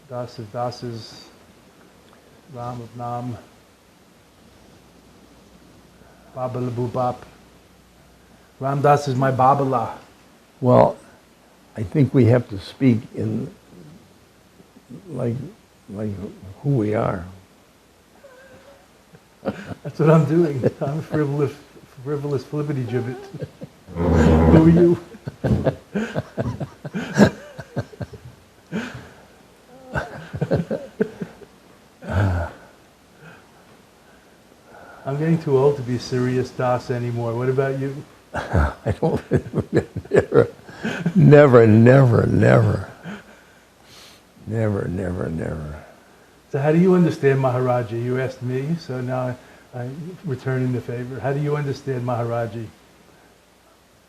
Das of Dasas, Ram of Nam, Babala Bubap. Ram Das is my Babala. Well, I think we have to speak in like who we are. That's what I'm doing. I'm a frivolous flippity gibbet. Who are you? I'm getting too old to be serious Das anymore. What about you? I don't, never, never, never. Never, never, never. So how do you understand Maharaj-ji? You asked me, so now I'm returning the favor. How do you understand Maharaj-ji?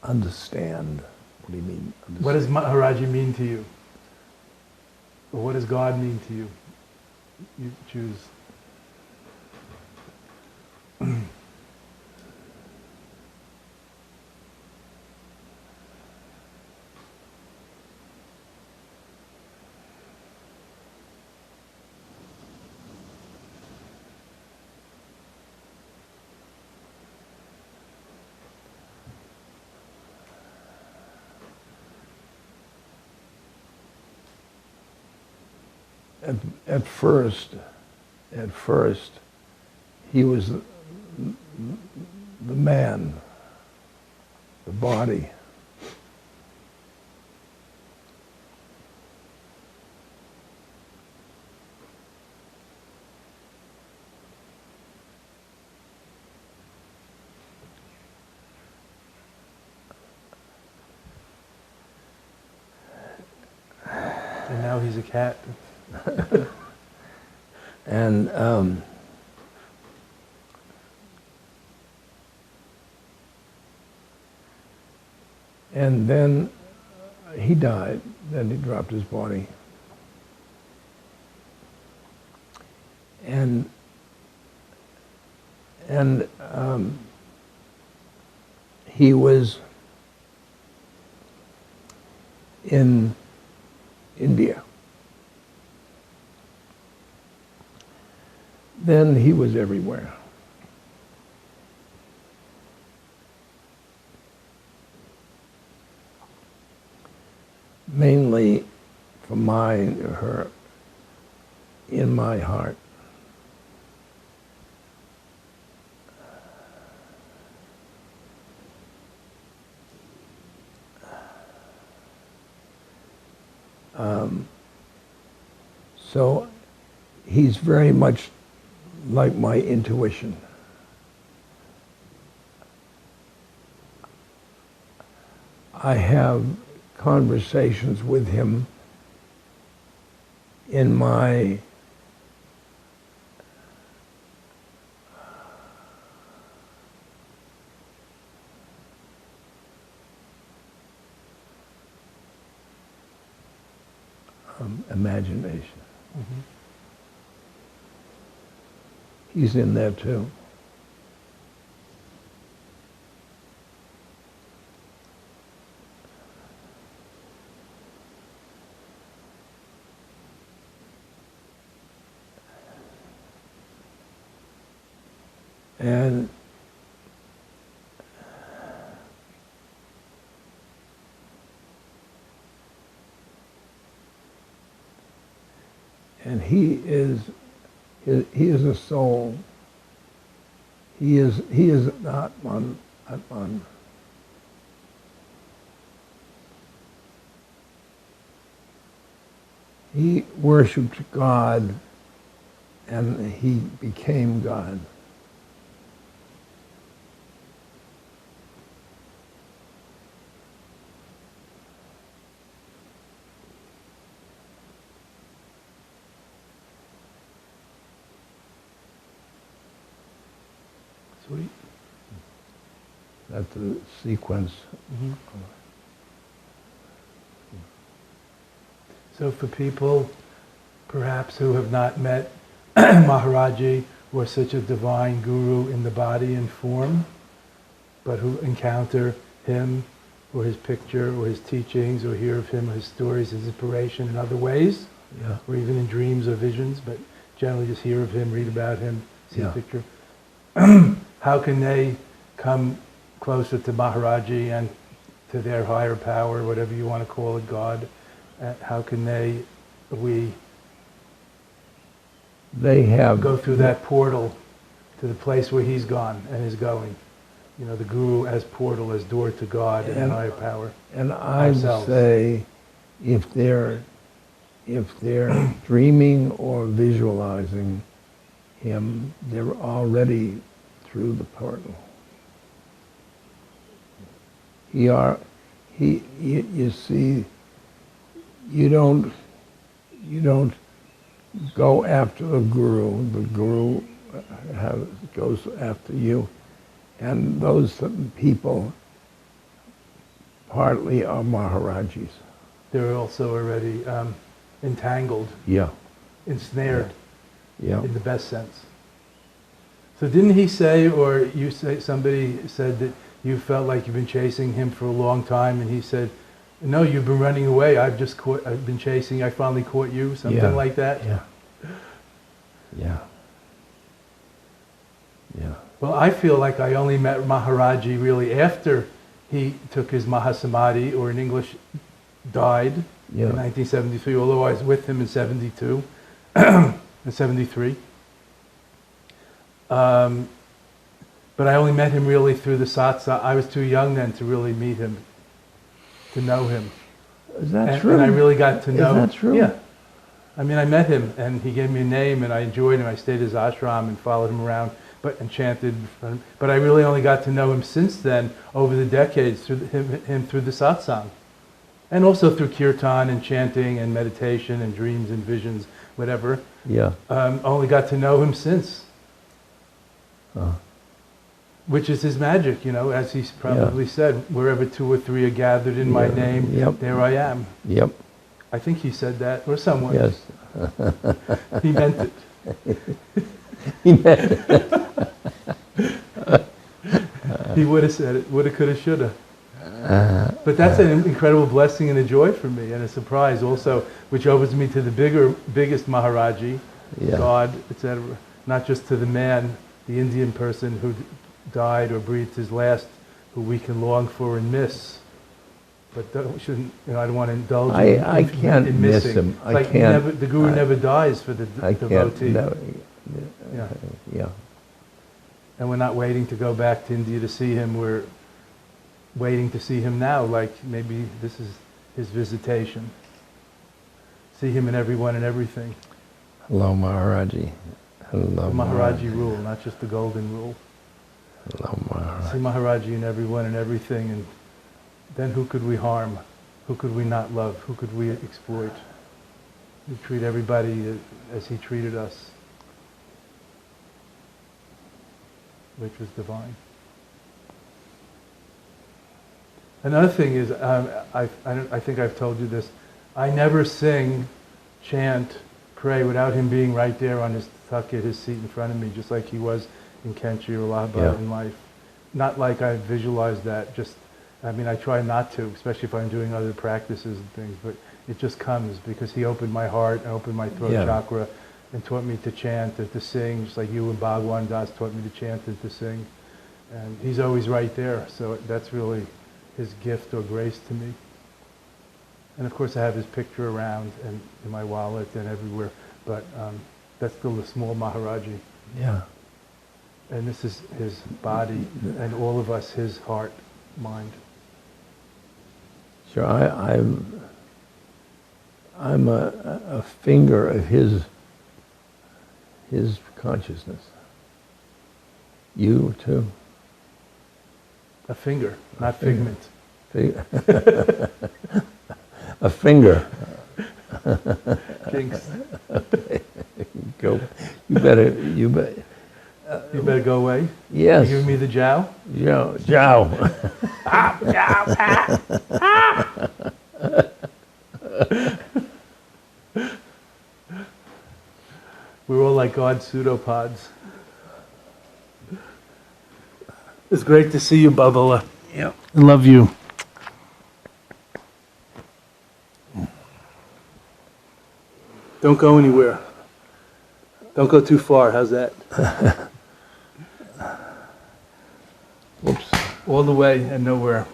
Understand? What do you mean? Understand? What does Maharaj-ji mean to you? Or what does God mean to you? You choose. At first, he was the man, the body. And now he's a cat. And then he died. Then he dropped his body. And he was in India. Then he was everywhere. Mainly for her, in my heart. So he's very much like my intuition. I have conversations with him in my imagination. Mm-hmm. He's in there too. And he is a soul. He is Atman. He worshipped God and he became God. Sweet. That's the sequence. Mm-hmm. So for people, perhaps who have not met Maharaj-ji or such a divine guru in the body and form, but who encounter him or his picture or his teachings or hear of him or his stories, his inspiration in other ways, Yeah. or even in dreams or visions, but generally just hear of him, read about him, see a Yeah. picture. How can they come closer to Maharaj-ji and to their higher power, whatever you want to call it, God? How can we have go through that portal to the place where he's gone and is going? You know, the guru as portal, as door to God and higher power. And I'd ourselves. say if they're dreaming or visualizing him, they're already through the portal. You see, you don't go after the guru goes after you. And those people partly are Maharajis. They're also already entangled, Yeah. ensnared, Yeah. in the best sense. So didn't he say, or you say, somebody said that you felt like you've been chasing him for a long time, and he said, no, you've been running away. I've been chasing. I finally caught you. Something like that. Yeah. Yeah. Yeah. Well, I feel like I only met Maharaj-ji really after he took his Mahasamadhi, or in English, died Yeah. in 1973, although I was with him in 72 and 73. But I only met him really through the Satsang. I was too young then to really meet him, to know him. Is that true? And I really got to know. Is that true? Yeah. I mean, I met him, and he gave me a name, and I enjoyed him. I stayed at his ashram and followed him around, and chanted. But I really only got to know him since then, over the decades, through him through the satsang, and also through kirtan and chanting and meditation and dreams and visions, whatever. Yeah. Only got to know him since, which is his magic, you know, as he probably said, wherever two or three are gathered in my name, there I am. Yep. I think he said that, or someone. Yes. He meant it. He meant it. He would have said it, woulda, coulda, shoulda. But that's an incredible blessing and a joy for me, and a surprise also, which opens me to the biggest Maharaj-ji, God, etc. Not just to the man, the Indian person who died or breathed his last, who we can long for and miss. But shouldn't, you know, I don't want to indulge I can't in miss missing. him. It's like the guru never dies for the devotee. Yeah. Yeah. And we're not waiting to go back to India to see him. We're waiting to see him now, like maybe this is his visitation. See him in everyone and everything. Hello, Maharaj-ji. Hello, The Maharaj-ji rule, not just the golden rule. Hello, Maharaj. See Maharaj-ji in everyone and everything, and then who could we harm? Who could we not love? Who could we exploit? We treat everybody as he treated us, which was divine. Another thing is, I think I've told you this, I never sing, chant, pray without him being right there on his tuck at his seat in front of me, just like he was in Kenchi or Allahabad in life. Not like I visualize that, just, I mean, I try not to, especially if I'm doing other practices and things, but it just comes because he opened my heart and opened my throat chakra and taught me to chant and to sing, just like you and Bhagwan Das taught me to chant and to sing. And he's always right there, so that's really his gift or grace to me. And of course I have his picture around and in my wallet and everywhere, but that's still the small Maharaj-ji. Yeah. And this is his body and all of us, his heart, mind. Sure, I'm a finger of his consciousness. You too. A finger, not figment. A finger. Jinx. Go. You better. You better go away. Yes. You giving me the jow? Jow. Jow. We're all like God's pseudopods. It's great to see you, Babala. Yep. I love you. Don't go anywhere. Don't go too far. How's that? Oops. All the way and nowhere.